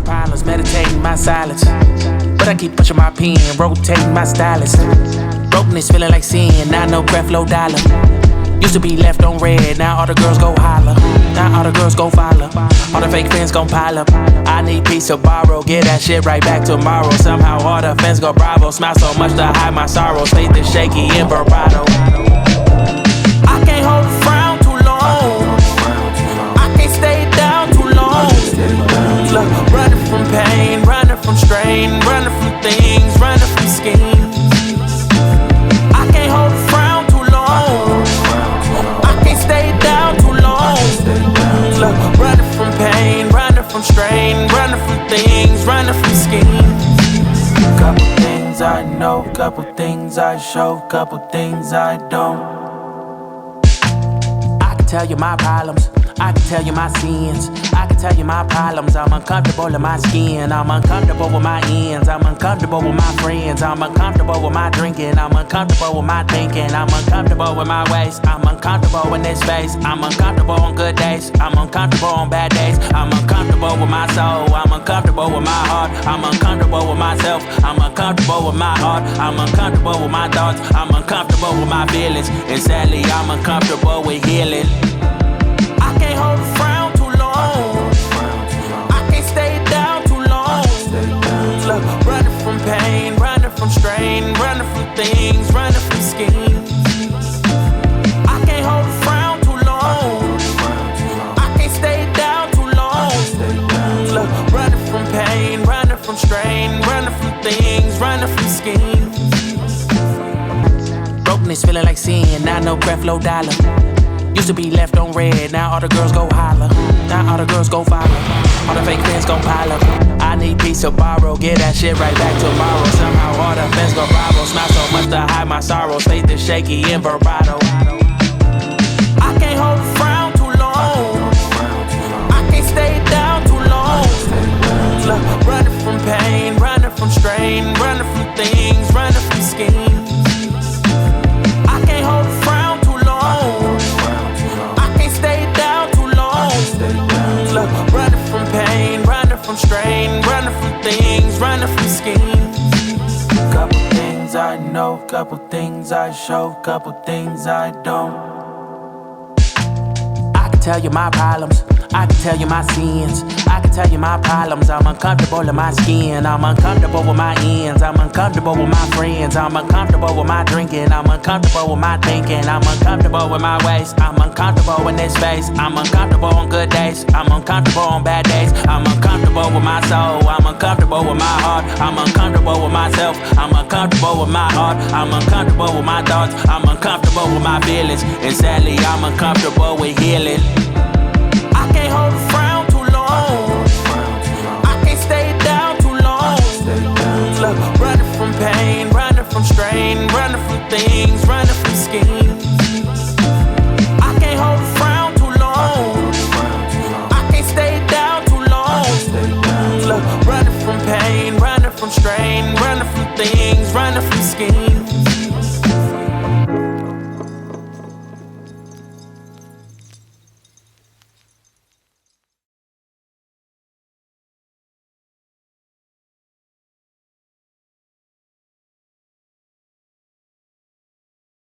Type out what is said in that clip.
problems, meditating my silence. But I keep pushing my pen, rotating my stylus. Brokenness feeling like sin, now no breath, low dollar. Used to be left on red, now all the girls go holler. Now all the girls go follow. All the fake fans gon' pile up. I need peace to borrow, get that shit right back tomorrow. Somehow all the fans go bravo. Smile so much to hide my sorrows. Faith is shaky in bravado. I can't hold a frown too long. I can't stay down too long. Look, running from pain, running from strain, running from things, running from schemes. I can't hold a frown too long. I can't stay down too long. Look, running from pain, running from strain, running from things, running from schemes. Couple things I know, couple things I show, couple things I don't. I can tell you my problems, I can tell you my sins, I can tell you my problems. I'm uncomfortable in my skin, I'm uncomfortable with my ends, I'm uncomfortable with my friends, I'm uncomfortable with my drinking, I'm uncomfortable with my thinking, I'm uncomfortable with my ways, I'm uncomfortable in this space, I'm uncomfortable on good days, I'm uncomfortable on bad days, I'm uncomfortable with my soul, I'm uncomfortable with my heart, I'm uncomfortable with myself, I'm uncomfortable with my heart, I'm uncomfortable with my thoughts, I'm uncomfortable with my feelings, and sadly I'm uncomfortable with healing. I can't hold a frown too long. I can't stay down too long. Look, running from pain, running from strain, running from things, running from schemes. I can't hold a frown too long. I can't stay down too long. Look, running from pain, running from strain, running from things, running from schemes. Brokenness feeling like sin, now no breath, low dollar. Used to be left on red, now all the girls go holler. Now all the girls go follow. All the fake fans gon' pile up. I need peace to borrow, get that shit right back tomorrow. Somehow all the fans go bravo. Smile so much to hide my sorrows. Faith is shaky in bravado. I can't hold a frown too long. I can't stay down too long. Look, running from pain, running from strain, running from things, running from schemes. I can't hold a frown too long. Look, running from pain, running from strain, running from things, running from schemes. Couple things I know, couple things I show, couple things I don't. I can tell you my problems, I can tell you my sins, I can tell you my problems. I'm uncomfortable in my skin, I'm uncomfortable with my ends, I'm uncomfortable with my friends, I'm uncomfortable with my drinking, I'm uncomfortable with my thinking, I'm uncomfortable with my ways, I'm uncomfortable in this space, I'm uncomfortable on good days, I'm uncomfortable on bad days, I'm uncomfortable with my soul, I'm uncomfortable with my heart, I'm uncomfortable with myself, I'm uncomfortable with my heart, I'm uncomfortable with my thoughts, I'm uncomfortable with my feelings, and sadly I'm uncomfortable with healing. I can't hold a frown too long. I can't stay down too long. Look, running from pain, running from strain, running from things, running from schemes. I can't hold a frown too long. I can't stay down too long. Look, running from pain, running from strain, running from things, running from schemes.